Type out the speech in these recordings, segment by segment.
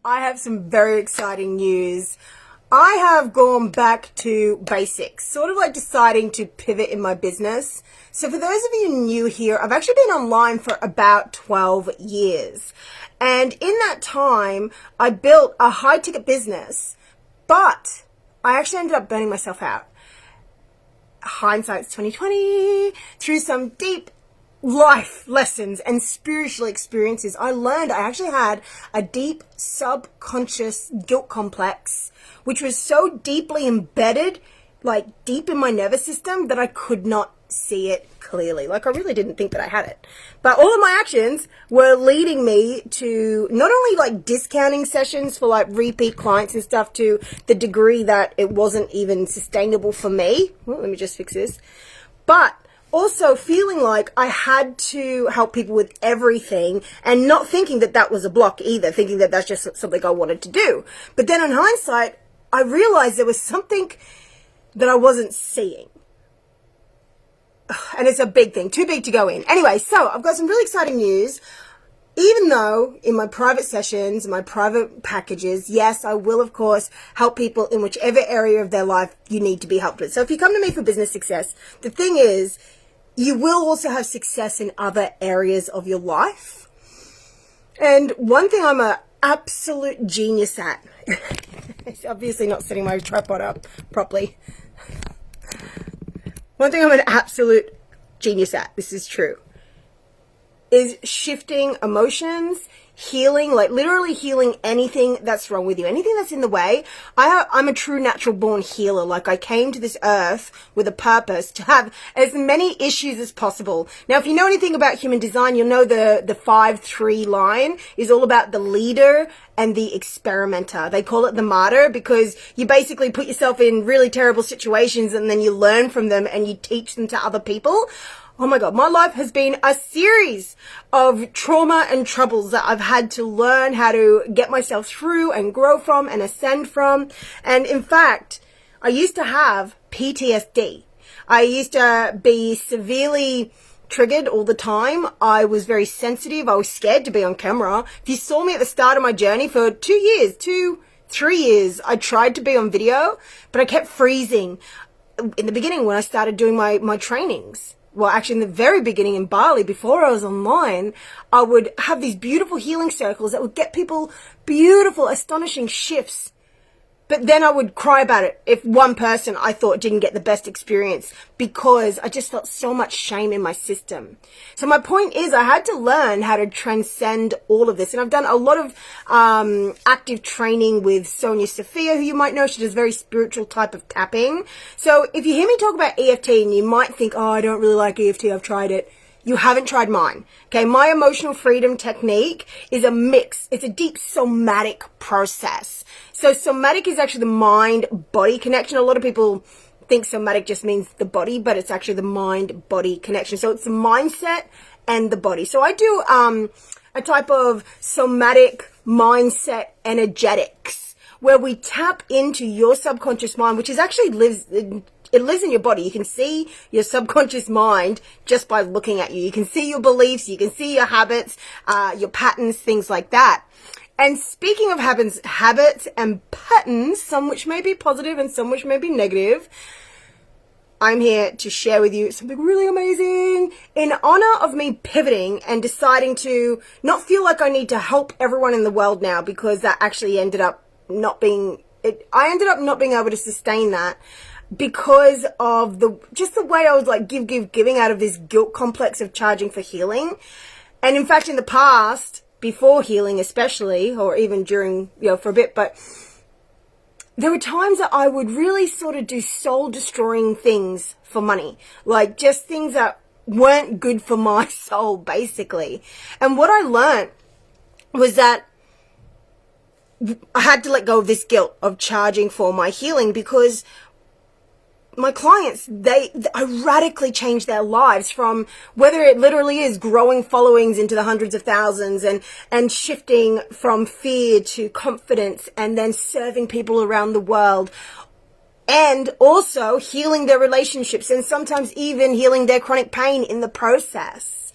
I have some very exciting news. I have gone back to basics, sort of like deciding to pivot in my business. So for those of you new here, I've actually been online for about 12 years. And in that time, I built a high ticket business, but I actually ended up burning myself out. Hindsight's 2020. Through some deep life lessons and spiritual experiences, I learned I actually had a deep subconscious guilt complex, which was so deeply embedded, like deep in my nervous system, that I could not see it clearly. Like, I really didn't think that I had it. But all of my actions were leading me to not only like discounting sessions for like repeat clients and stuff to the degree that it wasn't even sustainable for me. Well, let me just fix this. But also feeling like I had to help people with everything and not thinking that that was a block either, thinking that that's just something I wanted to do. But then in hindsight, I realized there was something that I wasn't seeing. And it's a big thing, too big to go in. Anyway, so I've got some really exciting news. Even though in my private sessions, my private packages, yes, I will, of course, help people in whichever area of their life you need to be helped with. So if you come to me for business success, the thing is, you will also have success in other areas of your life. And one thing I'm an absolute genius at, it's obviously not setting my tripod up properly. One thing I'm an absolute genius at, this is true, is shifting emotions, healing, like literally healing anything that's wrong with you, anything that's in the way. I'm a true natural born healer. Like, I came to this earth with a purpose to have as many issues as possible. Now, if you know anything about human design, you'll know the 5-3 line is all about the leader and the experimenter. They call it the martyr because you basically put yourself in really terrible situations and then you learn from them and you teach them to other people. Oh my God, my life has been a series of trauma and troubles that I've had to learn how to get myself through and grow from and ascend from. And in fact, I used to have PTSD. I used to be severely triggered all the time. I was very sensitive. I was scared to be on camera. If you saw me at the start of my journey for 3 years, I tried to be on video, but I kept freezing. In the beginning, when I started doing my trainings, well, actually in the very beginning in Bali, before I was online, I would have these beautiful healing circles that would get people beautiful, astonishing shifts. But then I would cry about it if one person I thought didn't get the best experience because I just felt so much shame in my system. So my point is, I had to learn how to transcend all of this. And I've done a lot of active training with Sonia Sophia, who you might know. She does very spiritual type of tapping. So if you hear me talk about EFT and you might think, oh, I don't really like EFT, I've tried it. You haven't tried mine. Okay, my emotional freedom technique is a mix. It's a deep somatic process. So somatic is actually the mind-body connection. A lot of people think somatic just means the body, but it's actually the mind-body connection. So it's the mindset and the body. So I do a type of somatic mindset energetics where we tap into your subconscious mind, which is actually lives in your body. You can see your subconscious mind just by looking at you. You can see your beliefs, you can see your habits, your patterns, things like that. And speaking of habits and patterns, some which may be positive and some which may be negative, I'm here to share with you something really amazing in honor of me pivoting and deciding to not feel like I need to help everyone in the world now, because that actually ended up not being it. I ended up not being able to sustain that because of the way I was like giving out of this guilt complex of charging for healing. And in fact, in the past, before healing especially, or even during, for a bit, but there were times that I would really sort of do soul destroying things for money, like just things that weren't good for my soul, basically. And what I learned was that I had to let go of this guilt of charging for my healing, because my clients, I radically changed their lives, from whether it literally is growing followings into the hundreds of thousands and shifting from fear to confidence and then serving people around the world, and also healing their relationships and sometimes even healing their chronic pain in the process.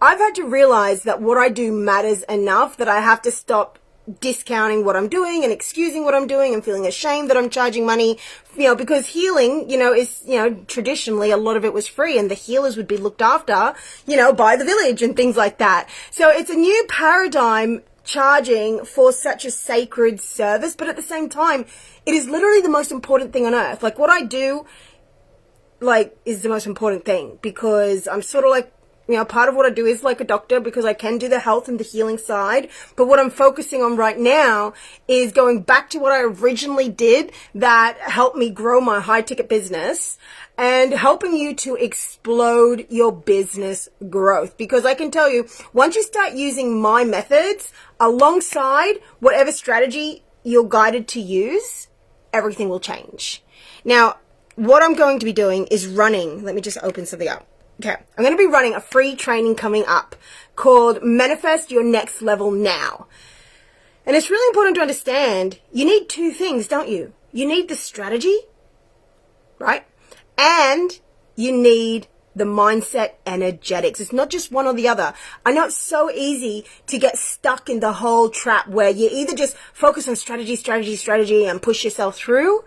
I've had to realize that what I do matters enough that I have to stop discounting what I'm doing and excusing what I'm doing and feeling ashamed that I'm charging money, because healing, is, traditionally a lot of it was free and the healers would be looked after, by the village and things like that. So it's a new paradigm charging for such a sacred service, but at the same time, it is literally the most important thing on earth. Like what I do, is the most important thing because I'm sort of part of what I do is like a doctor because I can do the health and the healing side. But what I'm focusing on right now is going back to what I originally did that helped me grow my high ticket business and helping you to explode your business growth. Because I can tell you, once you start using my methods alongside whatever strategy you're guided to use, everything will change. Now, what I'm going to be doing is running. Let me just open something up. Okay, I'm going to be running a free training coming up called Manifest Your Next Level Now. And it's really important to understand you need two things, don't you? You need the strategy, right? And you need the mindset energetics. It's not just one or the other. I know it's so easy to get stuck in the whole trap where you either just focus on strategy and push yourself through.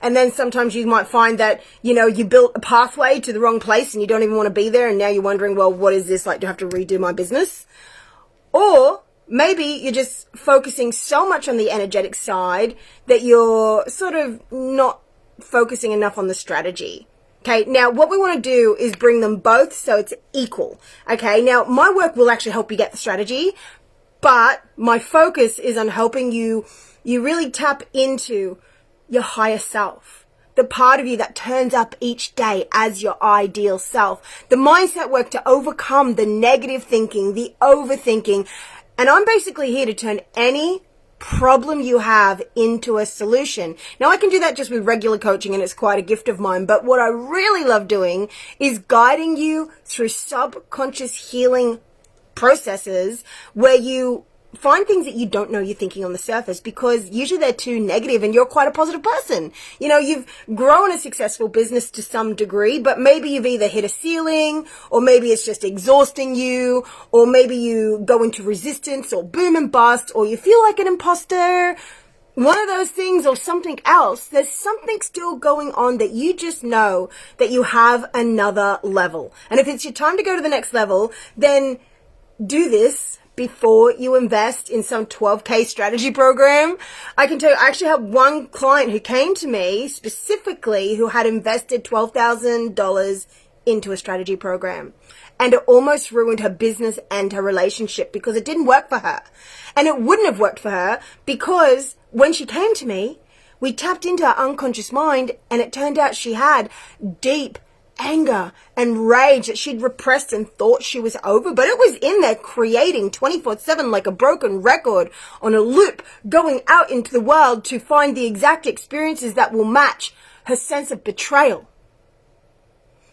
And then sometimes you might find that, you built a pathway to the wrong place and you don't even want to be there. And now you're wondering, well, what is this? Do I have to redo my business? Or maybe you're just focusing so much on the energetic side that you're sort of not focusing enough on the strategy. Okay, now what we want to do is bring them both so it's equal. Okay, now my work will actually help you get the strategy, but my focus is on helping you really tap into your higher self, the part of you that turns up each day as your ideal self, the mindset work to overcome the negative thinking, the overthinking. And I'm basically here to turn any problem you have into a solution. Now I can do that just with regular coaching and it's quite a gift of mine, but what I really love doing is guiding you through subconscious healing processes where you find things that you don't know you're thinking on the surface because usually they're too negative and you're quite a positive person. You've grown a successful business to some degree, but maybe you've either hit a ceiling or maybe it's just exhausting you or maybe you go into resistance or boom and bust or you feel like an imposter. One of those things or something else, there's something still going on that you just know that you have another level. And if it's your time to go to the next level, then do this before you invest in some 12K strategy program. I can tell you, I actually have one client who came to me specifically who had invested $12,000 into a strategy program. And it almost ruined her business and her relationship because it didn't work for her. And it wouldn't have worked for her because when she came to me, we tapped into her unconscious mind and it turned out she had deep anger and rage that she'd repressed and thought she was over, but it was in there creating 24/7 like a broken record on a loop, going out into the world to find the exact experiences that will match her sense of betrayal.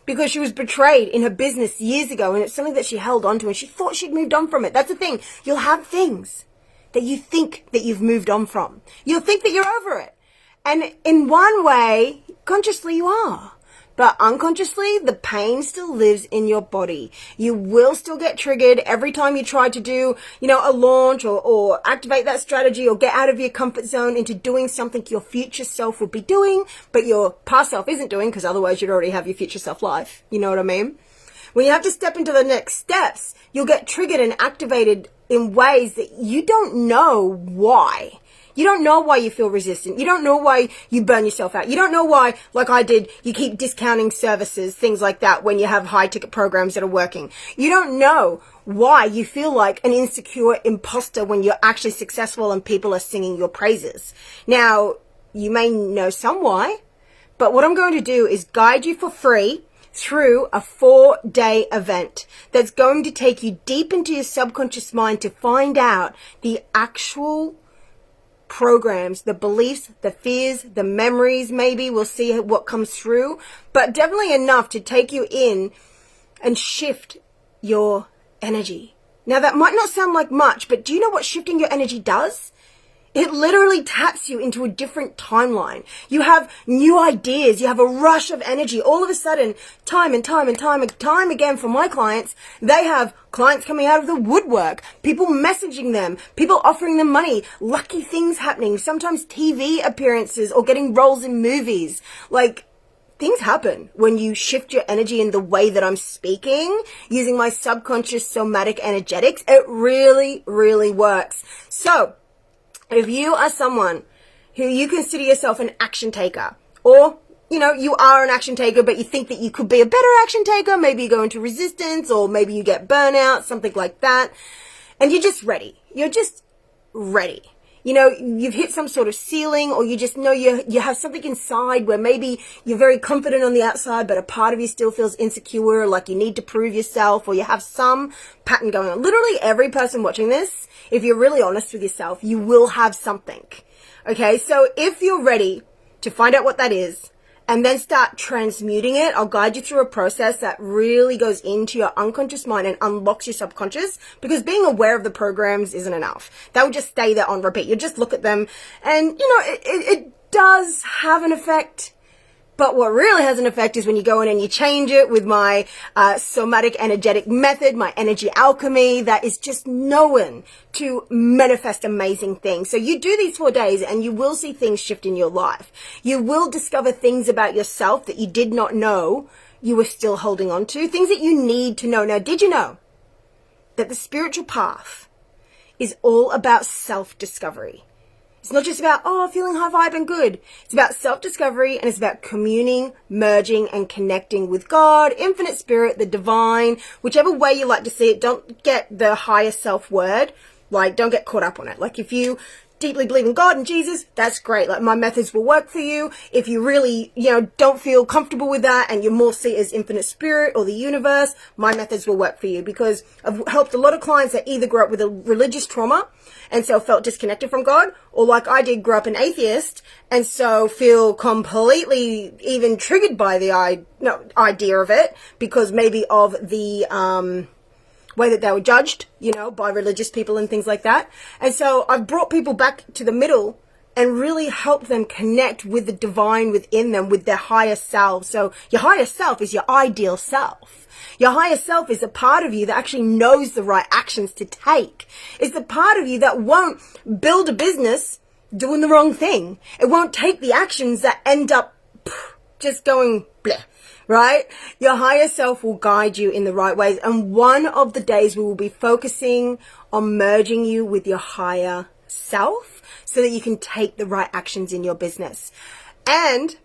Because she was betrayed in her business years ago and it's something that she held on to and she thought she'd moved on from it. That's the thing. You'll have things that you think that you've moved on from. You'll think that you're over it. And in one way, consciously you are. But unconsciously, the pain still lives in your body. You will still get triggered every time you try to do, a launch or activate that strategy or get out of your comfort zone into doing something your future self would be doing, but your past self isn't doing because otherwise you'd already have your future self life. You know what I mean? When you have to step into the next steps, you'll get triggered and activated in ways that you don't know why. You don't know why you feel resistant. You don't know why you burn yourself out. You don't know why, like I did, you keep discounting services, things like that when you have high ticket programs that are working. You don't know why you feel like an insecure imposter when you're actually successful and people are singing your praises. Now, you may know some why, but what I'm going to do is guide you for free through a 4-day event that's going to take you deep into your subconscious mind to find out the actual programs, the beliefs, the fears, the memories. Maybe we'll see what comes through, but definitely enough to take you in and shift your energy. Now that might not sound like much, but do you know what shifting your energy does? It literally taps you into a different timeline. You have new ideas. You have a rush of energy. All of a sudden, time and time again for my clients, they have clients coming out of the woodwork, people messaging them, people offering them money, lucky things happening, sometimes TV appearances or getting roles in movies. Like, things happen when you shift your energy in the way that I'm speaking, using my subconscious somatic energetics. It really, really works. So, if you are someone who you consider yourself an action taker, or, you know, you are an action taker, but you think that you could be a better action taker, maybe you go into resistance, or maybe you get burnout, something like that, and you're just ready. You're just ready. You know, you've hit some sort of ceiling, or you just know you have something inside where maybe you're very confident on the outside, but a part of you still feels insecure, like you need to prove yourself, or you have some pattern going on. Literally every person watching this, if you're really honest with yourself, you will have something. Okay, so if you're ready to find out what that is, and then start transmuting it, I'll guide you through a process that really goes into your unconscious mind and unlocks your subconscious, because being aware of the programs isn't enough. They will just stay there on repeat. You just look at them and, you know, it does have an effect. But what really has an effect is when you go in and you change it with my somatic energetic method, my energy alchemy, that is just known to manifest amazing things. So you do these 4 days and you will see things shift in your life. You will discover things about yourself that you did not know you were still holding on to, things that you need to know. Now, did you know that the spiritual path is all about self-discovery? It's not just about, feeling high vibe and good. It's about self-discovery, and it's about communing, merging, and connecting with God, infinite spirit, the divine, whichever way you like to see it. Don't get the higher self word. Like, don't get caught up on it. Like, if you deeply believe in God and Jesus, that's great. Like, my methods will work for you. If you really, don't feel comfortable with that and you more see it as infinite spirit or the universe, my methods will work for you, because I've helped a lot of clients that either grew up with a religious trauma and so felt disconnected from God, or like I did, grew up an atheist and so feel completely even triggered by the idea of it, because maybe of the way that they were judged, by religious people and things like that. And so I've brought people back to the middle and really helped them connect with the divine within them, with their higher self. So your higher self is your ideal self. Your higher self is a part of you that actually knows the right actions to take. It's the part of you that won't build a business doing the wrong thing. It won't take the actions that end up just going bleh. Right? Your higher self will guide you in the right ways. And one of the days we will be focusing on merging you with your higher self so that you can take the right actions in your business. And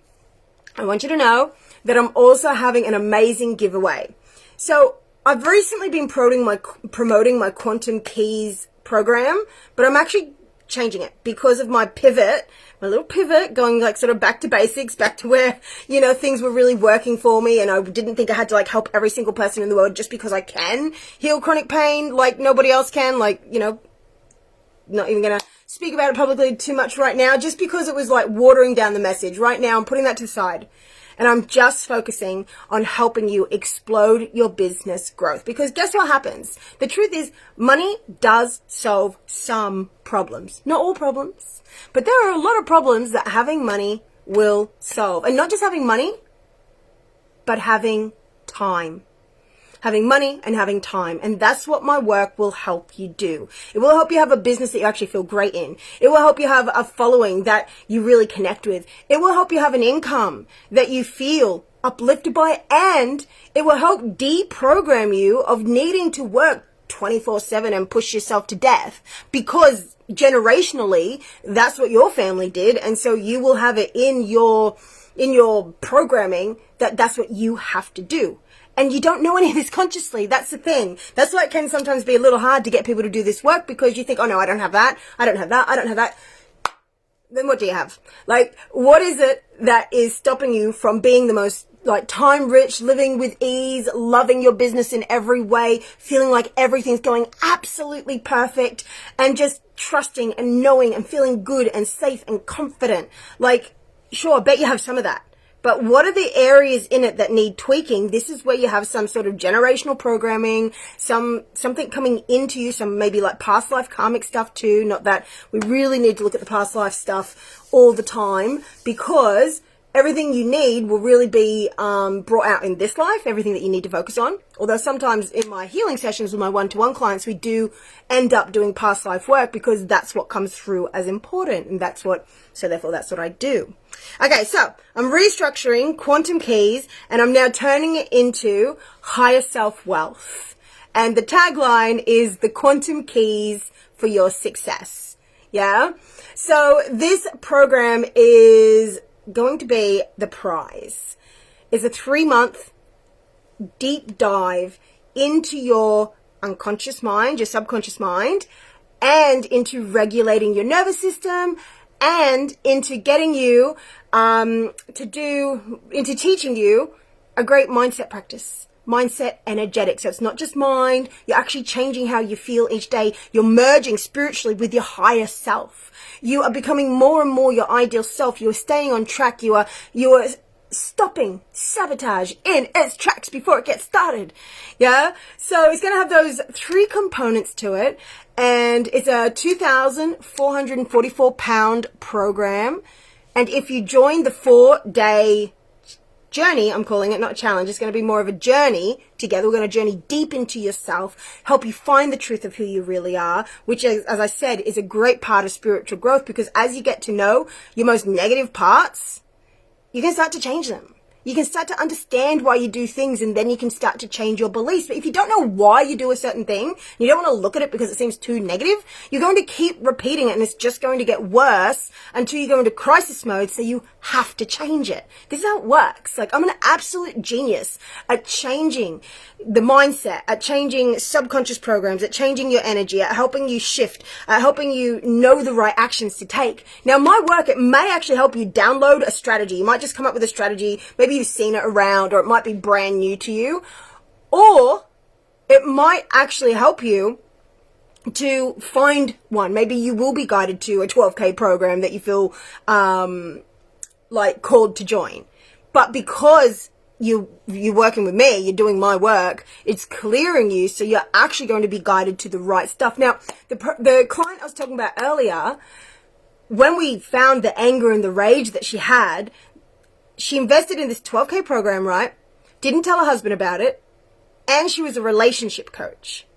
I want you to know that I'm also having an amazing giveaway. So I've recently been promoting my Quantum Keys program, but I'm actually changing it because of my little pivot, going like sort of back to basics, back to where, things were really working for me. And I didn't think I had to like help every single person in the world just because I can heal chronic pain like nobody else can. Like, not even going to speak about it publicly too much right now, just because it was like watering down the message. Right now, I'm putting that to the side. And I'm just focusing on helping you explode your business growth. Because guess what happens? The truth is, money does solve some problems. Not all problems. But there are a lot of problems that having money will solve. And not just having money, but having time. Having money and having time. And that's what my work will help you do. It will help you have a business that you actually feel great in. It will help you have a following that you really connect with. It will help you have an income that you feel uplifted by. And it will help deprogram you of needing to work 24/7 and push yourself to death, because generationally that's what your family did. And so you will have it in your programming that's what you have to do. And you don't know any of this consciously. That's the thing. That's why it can sometimes be a little hard to get people to do this work, because you think, oh no, I don't have that. I don't have that. I don't have that. Then what do you have? Like, what is it that is stopping you from being the most time rich, living with ease, loving your business in every way, feeling like everything's going absolutely perfect, and just trusting and knowing and feeling good and safe and confident? Like, sure, I bet you have some of that. But what are the areas in it that need tweaking? This is where you have some sort of generational programming, something coming into you, some maybe like past life karmic stuff too. Not that we really need to look at the past life stuff all the time, because everything you need will really be brought out in this life, everything that you need to focus on. Although sometimes in my healing sessions with my one-to-one clients, we do end up doing past life work because that's what comes through as important. And so therefore that's what I do. Okay, so I'm restructuring Quantum Keys and I'm now turning it into Higher Self Wealth. And the tagline is the Quantum Keys for your success. Yeah. So this program is going to be the prize. It's a 3-month deep dive into your unconscious mind, your subconscious mind, and into regulating your nervous system, and into getting you into teaching you a great mindset practice. Mindset energetic. So it's not just mind. You're actually changing how you feel each day. You're merging spiritually with your higher self. You are becoming more and more your ideal self. You're staying on track. You are stopping sabotage in its tracks before it gets started. Yeah. So it's going to have those 3 components to it. And it's a 2,444 pound program. And if you join the 4-day journey, I'm calling it, not a challenge, it's going to be more of a journey together. We're going to journey deep into yourself, help you find the truth of who you really are, which is, as I said, is a great part of spiritual growth, because as you get to know your most negative parts, you can start to change them. You can start to understand why you do things, and then you can start to change your beliefs. But if you don't know why you do a certain thing, and you don't want to look at it because it seems too negative, you're going to keep repeating it, and it's just going to get worse until you go into crisis mode, so you have to change it. This is how it works. Like, I'm an absolute genius at changing the mindset, at changing subconscious programs, at changing your energy, at helping you shift, at helping you know the right actions to take. Now, my work, it may actually help you download a strategy. You might just come up with a strategy. Maybe you've seen it around, or it might be brand new to you, or it might actually help you to find one. Maybe you will be guided to a 12K program that you feel like called to join. But because you're working with me, you're doing my work, it's clearing you, so you're actually going to be guided to the right stuff. Now, the client I was talking about earlier, when we found the anger and the rage that she had, she invested in this 12K program, right? Didn't tell her husband about it. And she was a relationship coach.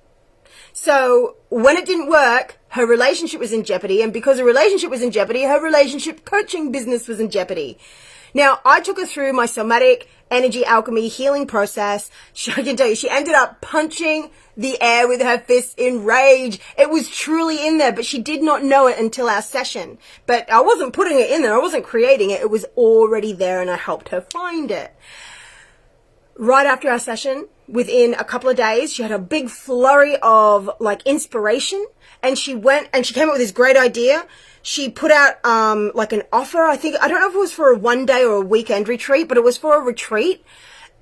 So when it didn't work, her relationship was in jeopardy. And because her relationship was in jeopardy, her relationship coaching business was in jeopardy. Now, I took her through my somatic energy alchemy healing process. I can tell you, she ended up punching the air with her fists in rage. It was truly in there, but she did not know it until our session. But I wasn't putting it in there. I wasn't creating it. It was already there, and I helped her find it. Right after our session, within a couple of days, she had a big flurry of like inspiration, and she came up with this great idea. She put out like an offer. I don't know if it was for a 1-day or a weekend retreat, but it was for a retreat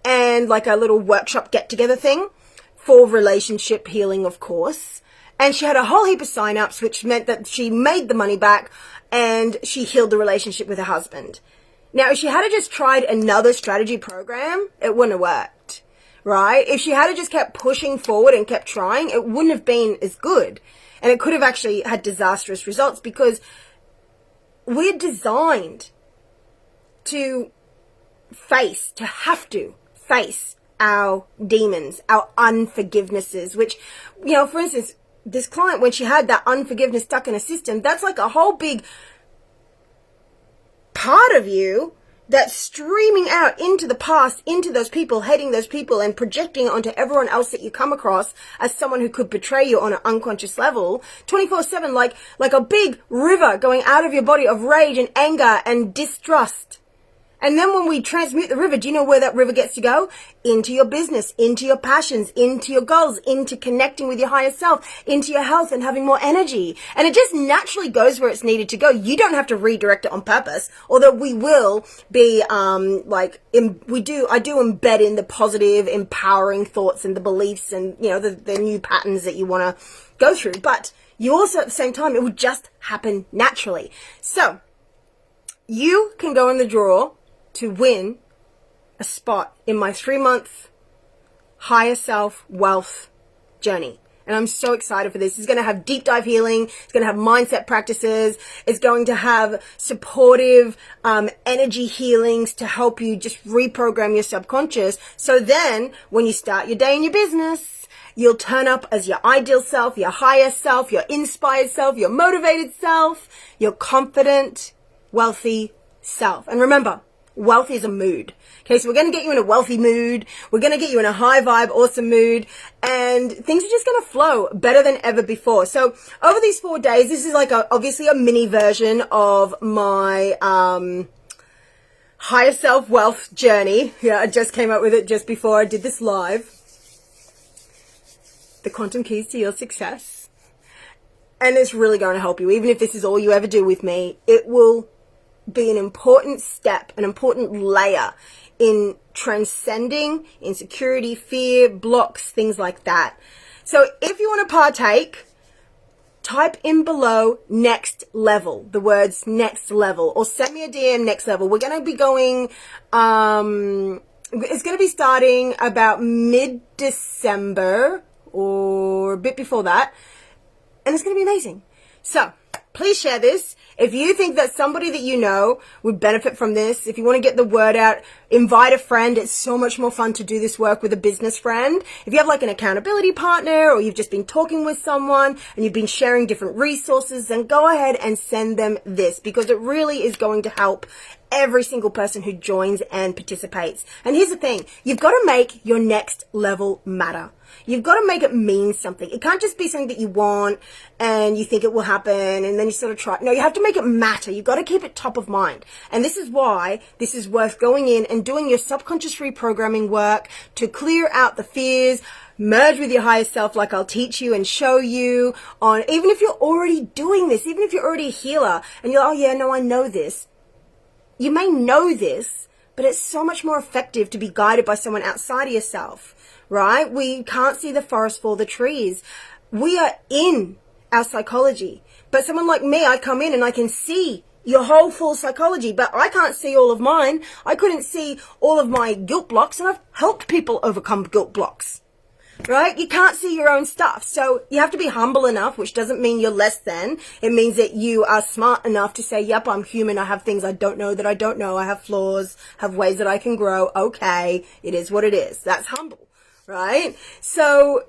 and like a little workshop get-together thing for relationship healing, of course. And she had a whole heap of sign-ups, which meant that she made the money back and she healed the relationship with her husband. Now, if she had just tried another strategy program, it wouldn't have worked, right? If she had just kept pushing forward and kept trying, it wouldn't have been as good. And it could have actually had disastrous results, because we're designed to have to face our demons, our unforgivenesses, which, you know, for instance, this client, when she had that unforgiveness stuck in her system, that's like a whole big part of you that's streaming out into the past, into those people, hating those people, and projecting onto everyone else that you come across as someone who could betray you on an unconscious level, 24/7, like a big river going out of your body of rage and anger and distrust. And then when we transmute the river, do you know where that river gets to go? Into your business, into your passions, into your goals, into connecting with your higher self, into your health and having more energy. And it just naturally goes where it's needed to go. You don't have to redirect it on purpose, although we will be, I do embed in the positive, empowering thoughts and the beliefs and, you know, the new patterns that you want to go through. But you also, at the same time, it would just happen naturally. So you can go in the draw to win a spot in my 3-month higher self wealth journey. And I'm so excited for this. It's going to have deep dive healing. It's going to have mindset practices. It's going to have supportive energy healings to help you just reprogram your subconscious. So then when you start your day in your business, you'll turn up as your ideal self, your higher self, your inspired self, your motivated self, your confident, wealthy self. And remember, wealth is a mood. Okay, so we're going to get you in a wealthy mood. We're going to get you in a high vibe, awesome mood. And things are just going to flow better than ever before. So over these 4 days, this is like obviously a mini version of my higher self wealth journey. Yeah, I just came up with it just before I did this live. The quantum keys to your success. And it's really going to help you. Even if this is all you ever do with me, it will be an important step, an important layer in transcending insecurity, fear, blocks, things like that. So if you want to partake, type in below next level, the words next level, or send me a DM next level. We're going to be going, it's going to be starting about mid-December or a bit before that. And it's going to be amazing. So please share this. If you think that somebody that you know would benefit from this, if you want to get the word out, invite a friend. It's so much more fun to do this work with a business friend. If you have like an accountability partner, or you've just been talking with someone and you've been sharing different resources, then go ahead and send them this, because it really is going to help every single person who joins and participates. And here's the thing, you've got to make your next level matter. You've got to make it mean something. It can't just be something that you want and you think it will happen and then you sort of try. No, you have to make it matter. You've got to keep it top of mind. And this is why this is worth going in and doing your subconscious reprogramming work to clear out the fears, merge with your higher self, like I'll teach you and show you on, even if you're already doing this, even if you're already a healer and you're, oh yeah, no, I know this. You may know this, but it's so much more effective to be guided by someone outside of yourself, right? We can't see the forest for the trees. We are in our psychology. But someone like me, I come in and I can see your whole full psychology, but I can't see all of mine. I couldn't see all of my guilt blocks, and I've helped people overcome guilt blocks. Right? You can't see your own stuff. So you have to be humble enough, which doesn't mean you're less than. It means that you are smart enough to say, yep, I'm human. I have things I don't know that I don't know. I have flaws, have ways that I can grow. Okay. It is what it is. That's humble. Right? So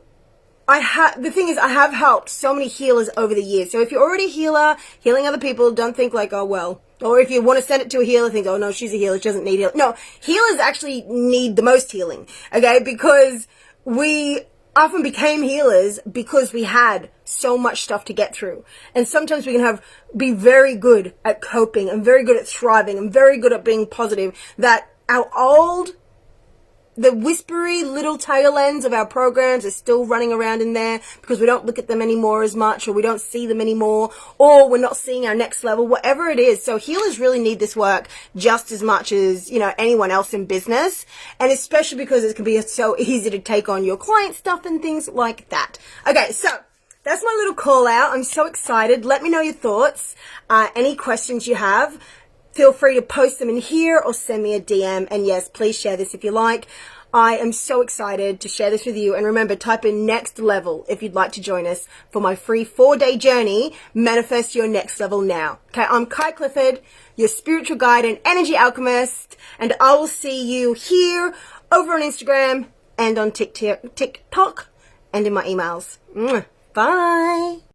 the thing is, I have helped so many healers over the years. So if you're already a healer, healing other people, don't think like, oh, well. Or if you want to send it to a healer, think, oh, no, she's a healer. She doesn't need healing. No, healers actually need the most healing. Okay? Because we often became healers because we had so much stuff to get through. And sometimes we can be very good at coping and very good at thriving and very good at being positive, that the whispery little tail ends of our programs are still running around in there because we don't look at them anymore as much, or we don't see them anymore, or we're not seeing our next level, whatever it is. So healers really need this work just as much as, anyone else in business. And especially because it can be so easy to take on your client stuff and things like that. Okay, so that's my little call out. I'm so excited. Let me know your thoughts. Any questions you have, feel free to post them in here or send me a DM. And yes, please share this if you like. I am so excited to share this with you. And remember, type in next level if you'd like to join us for my free 4-day journey, Manifest Your Next Level Now. Okay, I'm Kai Clifford, your spiritual guide and energy alchemist. And I will see you here over on Instagram and on TikTok and in my emails. Bye.